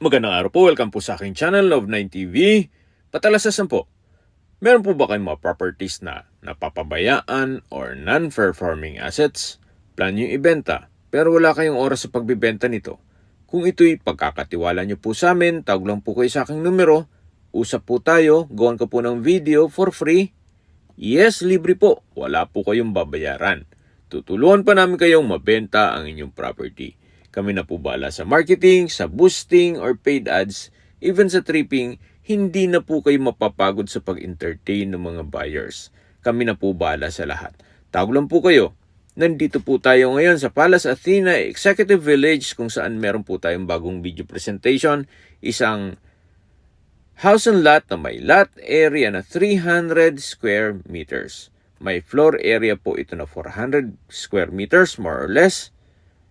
Magandang araw po, welcome po sa aking channel, Love9 TV. Patalasasan po, meron po ba kayong mga properties na napapabayaan or non-performing assets? Plan nyo ibenta, pero wala kayong oras sa pagbibenta nito. Kung ito'y pagkakatiwala nyo po sa amin, tawag lang po kayo sa aking numero, usap po tayo, gawan ko po ng video for free. Yes, libre po, wala po kayong babayaran. Tutulungan pa namin kayong mabenta ang inyong property. Kami na po bahala sa marketing, sa boosting or paid ads, even sa tripping, hindi na po kayo mapapagod sa pag-entertain ng mga buyers. Kami na po bahala sa lahat. Tawag lang po kayo. Nandito po tayo ngayon sa Palace Athena Executive Village kung saan meron po tayong bagong video presentation. Isang house and lot na may lot area na 300 square meters. May floor area po ito na 400 square meters more or less.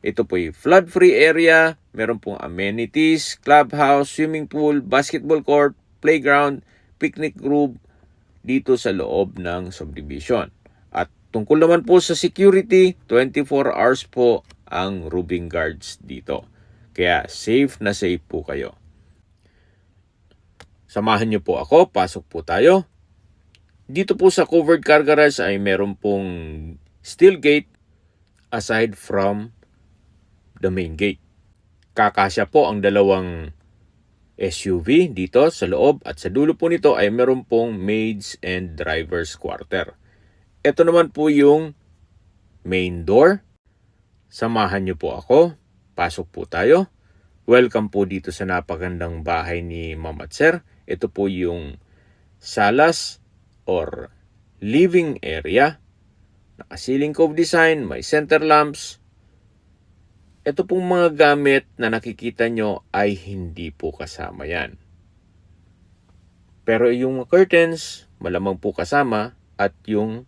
Ito po yung flood-free area, meron pong amenities, clubhouse, swimming pool, basketball court, playground, picnic group dito sa loob ng subdivision. At tungkol naman po sa security, 24 hours po ang roving guards dito. Kaya safe na safe po kayo. Samahan niyo po ako, pasok po tayo. Dito po sa covered car garage ay meron pong steel gate aside from the main gate. Kakasya po ang dalawang SUV dito sa loob at sa dulo po nito ay meron pong maids and driver's quarter. Ito naman po yung main door. Samahan niyo po ako. Pasok po tayo. Welcome po dito sa napagandang bahay ni Ma'am at Sir. Ito po yung salas or living area. Naka-ceiling cove design, may center lamps. Ito pong mga gamit na nakikita nyo ay hindi po kasama yan. Pero yung curtains, malamang po kasama at yung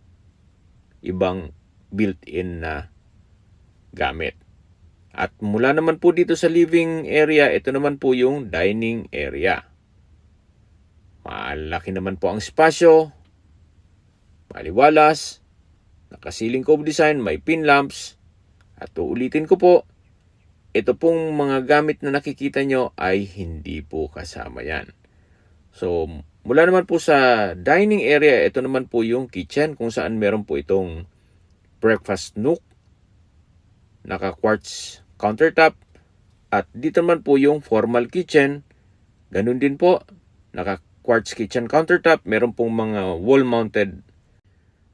ibang built-in na gamit. At mula naman po dito sa living area, ito naman po yung dining area. Malaki naman po ang espasyo, maliwalas, naka-ceiling cove design, may pin lamps. At uulitin ko po, ito pong mga gamit na nakikita nyo ay hindi po kasama yan. So, mula naman po sa dining area, ito naman po yung kitchen kung saan meron po itong breakfast nook, naka-quartz countertop, at dito naman po yung formal kitchen. Ganun din po, naka-quartz kitchen countertop, meron pong mga wall-mounted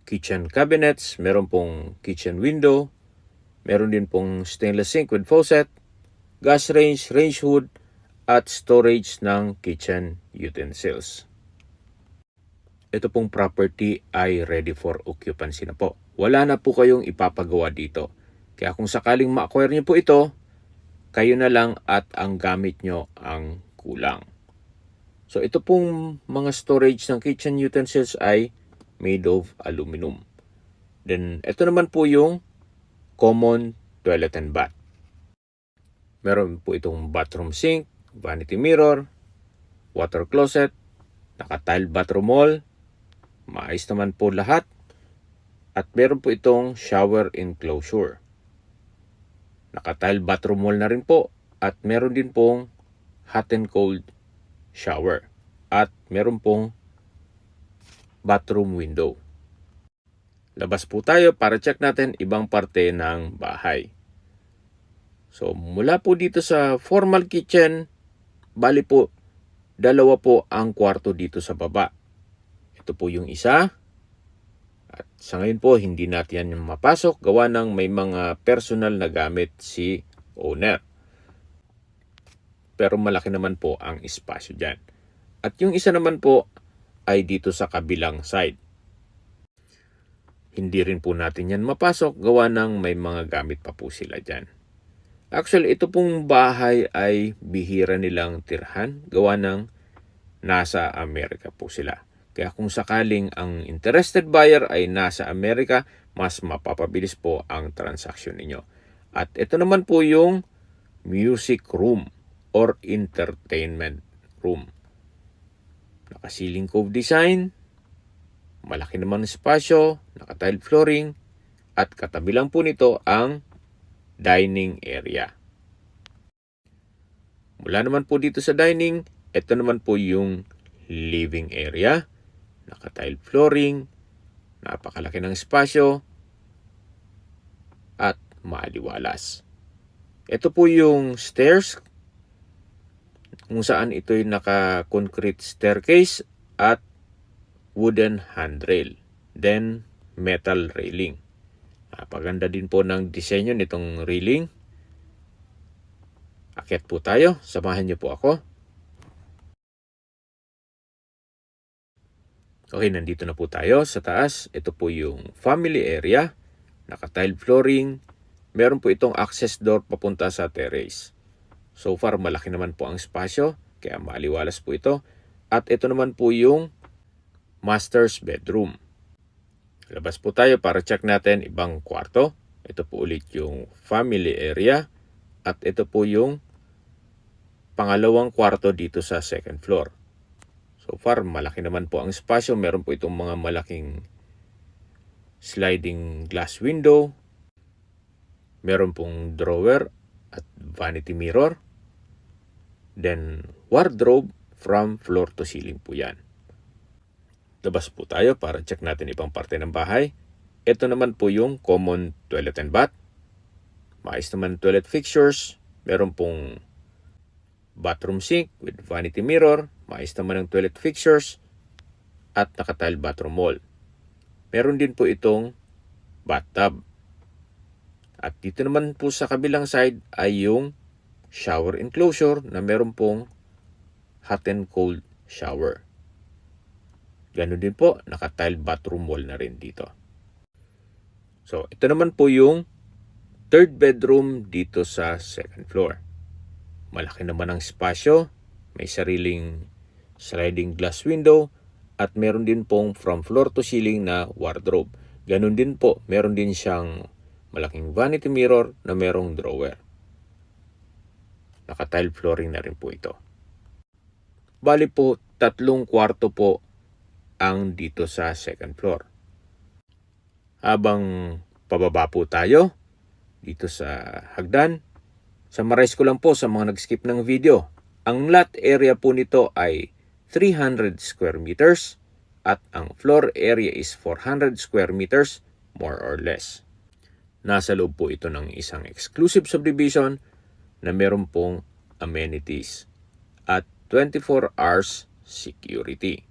kitchen cabinets, meron pong kitchen window, meron din pong stainless sink with faucet, gas range, range hood, at storage ng kitchen utensils. Ito pong property ay ready for occupancy na po. Wala na po kayong ipapagawa dito. Kaya kung sakaling ma-acquire nyo po ito, kayo na lang at ang gamit nyo ang kulang. So ito pong mga storage ng kitchen utensils ay made of aluminum. Then ito naman po yung common toilet and bath. Meron po itong bathroom sink, vanity mirror, water closet, naka-tiled bathroom wall, maayos naman po lahat. At meron po itong shower enclosure. Naka-tiled bathroom wall na rin po at meron din pong hot and cold shower. At meron pong bathroom window. Labas po tayo para check natin ibang parte ng bahay. So, mula po dito sa formal kitchen, bali po, dalawa po ang kwarto dito sa baba. Ito po yung isa. At sa ngayon po, hindi natin yan mapasok. Gawa ng may mga personal na gamit si owner. Pero malaki naman po ang espasyo dyan. At yung isa naman po ay dito sa kabilang side. Hindi rin po natin yan mapasok, gawa ng may mga gamit pa po sila dyan. Actually, ito pong bahay ay bihira nilang tirhan, gawa ng nasa Amerika po sila. Kaya kung sakaling ang interested buyer ay nasa Amerika, mas mapapabilis po ang transaksyon ninyo. At ito naman po yung music room or entertainment room. Naka-ceiling cove design, malaki naman ang espasyo, naka-tiled flooring, at katabi lang po nito ang dining area. Mula naman po dito sa dining, ito naman po yung living area. Naka-tile flooring, napakalaki ng espasyo, at maaliwalas. Ito po yung stairs, kung saan ito'y naka-concrete staircase at wooden handrail. Then, metal railing. Napaganda din po ng disenyo nitong railing. Akyat po tayo. Samahan niyo po ako. Okay, nandito na po tayo sa taas. Ito po yung family area. Naka-tile flooring. Meron po itong access door papunta sa terrace. So far, malaki naman po ang espasyo. Kaya maaliwalas po ito. At ito naman po yung master's bedroom. Labas po tayo para check natin ibang kwarto. Ito po ulit yung family area. At ito po yung pangalawang kwarto dito sa second floor. So far, malaki naman po ang espasyo. Meron po itong mga malaking sliding glass window. Meron pong drawer at vanity mirror. Then, wardrobe from floor to ceiling po yan. Labas po tayo para check natin ibang parte ng bahay. Ito naman po yung common toilet and bath. Maayos naman toilet fixtures. Meron pong bathroom sink with vanity mirror. Maayos naman ang toilet fixtures. At naka-tile bathroom wall. Meron din po itong bathtub. At dito naman po sa kabilang side ay yung shower enclosure na meron pong hot and cold shower. Ganun din po, naka-tile bathroom wall na rin dito. So, ito naman po yung third bedroom dito sa second floor. Malaki naman ang espasyo, may sariling sliding glass window, at meron din pong from floor to ceiling na wardrobe. Ganun din po, meron din siyang malaking vanity mirror na merong drawer. Naka-tile flooring na rin po ito. Bali po, 3 kwarto po ang dito sa second floor. Habang pababa po tayo dito sa hagdan, summarize ko lang po sa mga nag-skip ng video. Ang lot area po nito ay 300 square meters at ang floor area is 400 square meters more or less. Nasa loob po ito ng isang exclusive subdivision na meron pong amenities at 24 hours security.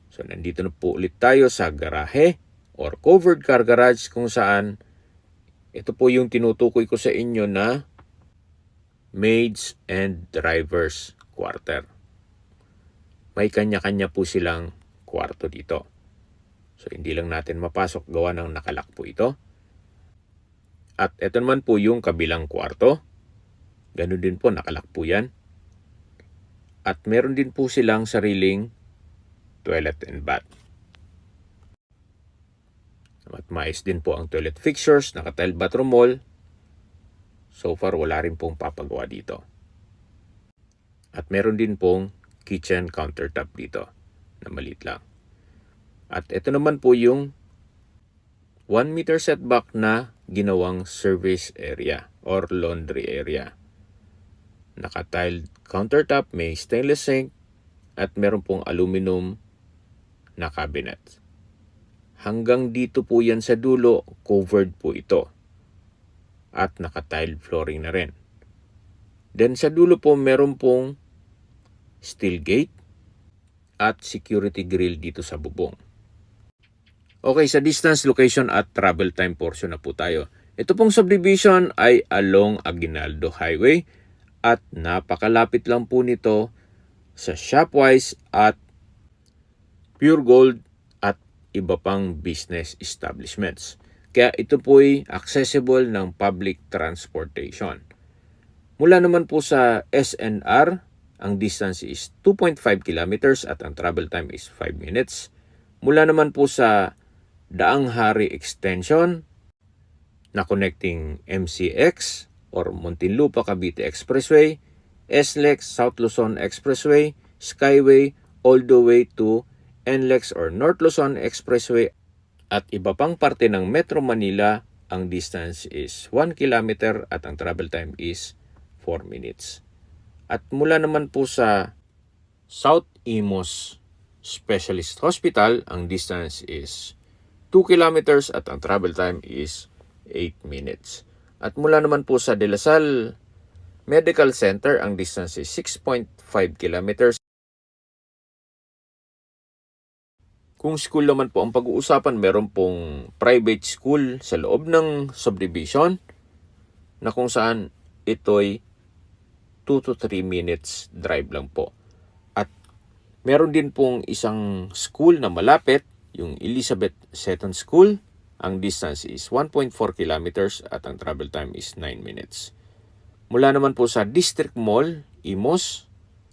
So, nandito na po ulit tayo sa garahe or covered car garage kung saan ito po yung tinutukoy ko sa inyo na maids and drivers quarter. May kanya-kanya po silang kwarto dito. So, hindi lang natin mapasok gawa ng nakalak po ito. At ito naman po yung kabilang kwarto. Ganun din po, nakalak po yan. At meron din po silang sariling toilet and bath. At maayos din po ang toilet fixtures, naka-tile bathroom wall. So far, wala rin pong papagawa dito. At meron din pong kitchen countertop dito na maliit lang. At ito naman po yung 1 meter setback na ginawang service area or laundry area. Naka-tile countertop, may stainless sink, at meron pong aluminum na cabinet. Hanggang dito po yan sa dulo, covered po ito. At naka-tile flooring na rin. Then sa dulo po, meron pong steel gate at security grill dito sa bubong. Okay, sa distance, location at travel time portion na po tayo. Ito pong subdivision ay along Aguinaldo Highway at napakalapit lang po nito sa Shopwise at Pure Gold at iba pang business establishments. Kaya ito po ay accessible ng public transportation. Mula naman po sa SNR, ang distance is 2.5 kilometers at ang travel time is 5 minutes. Mula naman po sa Daang Hari Extension na connecting MCX or Muntinlupa Cavite Expressway, SLEX South Luzon Expressway, Skyway, all the way to NLEX or North Luzon Expressway at iba pang parte ng Metro Manila, ang distance is 1 kilometer at ang travel time is 4 minutes. At mula naman po sa South Imos Specialist Hospital, ang distance is 2 kilometers at ang travel time is 8 minutes. At mula naman po sa De La Salle Medical Center, ang distance is 6.5 kilometers. Kung school naman po ang pag-uusapan, meron pong private school sa loob ng subdivision na kung saan ito'y 2 to 3 minutes drive lang po. At meron din pong isang school na malapit, yung Elizabeth Seton School. Ang distance is 1.4 kilometers at ang travel time is 9 minutes. Mula naman po sa District Mall, Imos,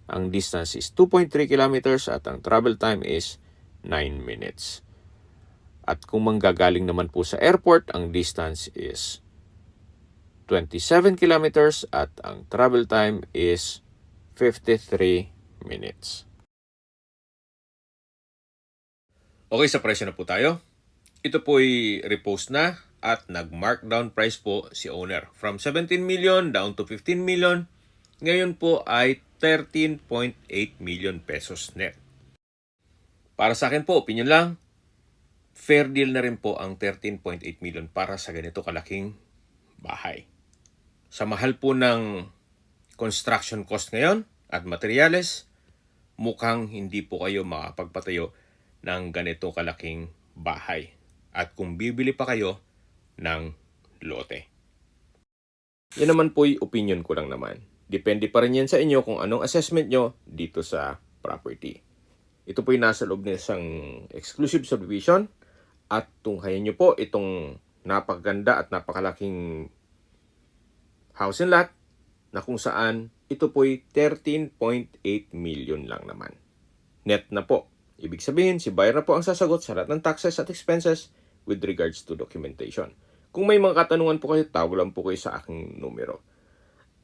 ang distance is 2.3 kilometers at ang travel time is 9 minutes. At kung manggagaling naman po sa airport, ang distance is 27 kilometers at ang travel time is 53 minutes. Okay, sa presyo na po tayo. Ito po'y repost na at nag-markdown price po si owner. From 17 million down to 15 million. Ngayon po ay 13.8 million pesos net. Para sa akin po, opinion lang, fair deal na rin po ang 13.8 million para sa ganito kalaking bahay. Sa mahal po ng construction cost ngayon at materyales, mukhang hindi po kayo makapagpatayo ng ganito kalaking bahay. At kung bibili pa kayo ng lote. Yan naman po yung opinion ko lang naman. Depende pa rin yan sa inyo kung anong assessment nyo dito sa property. Ito po yung nasa loob ng isang exclusive subdivision at tunghayan nyo po itong napakaganda at napakalaking house and lot na kung saan ito po'y 13.8 million lang naman. Net na po. Ibig sabihin, si buyer na po ang sasagot sa lahat ng taxes at expenses with regards to documentation. Kung may mga katanungan po kayo, tawag lang po kayo sa aking numero.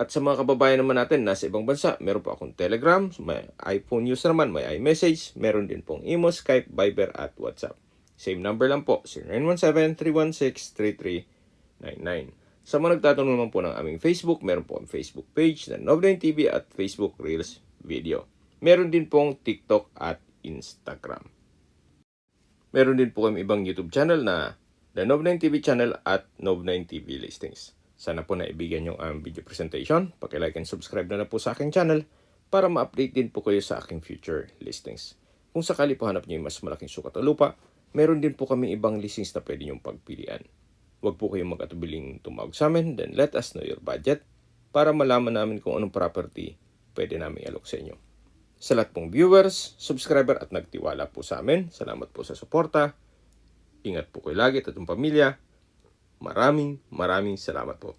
At sa mga kababayan naman natin nasa ibang bansa, meron po akong Telegram, may iPhone user naman, may iMessage, meron din pong Imo, Skype, Viber at WhatsApp. Same number lang po, 0917-316-3399. Sa mga nagtatanong naman po ng aming Facebook, meron po ang Facebook page na Nov9 TV at Facebook Reels Video. Meron din pong TikTok at Instagram. Meron din po kami ibang YouTube channel na The Nov9 TV channel at Nov9 TV Listings. Sana po naibigan yung video presentation. Paki-like and subscribe na po sa aking channel para ma-update din po kayo sa aking future listings. Kung sakali po hanap niyo yung mas malaking sukat o lupa, meron din po kami ibang listings na pwede niyong pagpilian. Huwag po kayong mag-atubiling tumawag sa amin, then let us know your budget para malaman namin kung anong property pwede namin alok sa inyo. Sa lahat pong viewers, subscriber at nagtiwala po sa amin, salamat po sa suporta. Ingat po kayo lagi at itong pamilya. Maraming salamat po.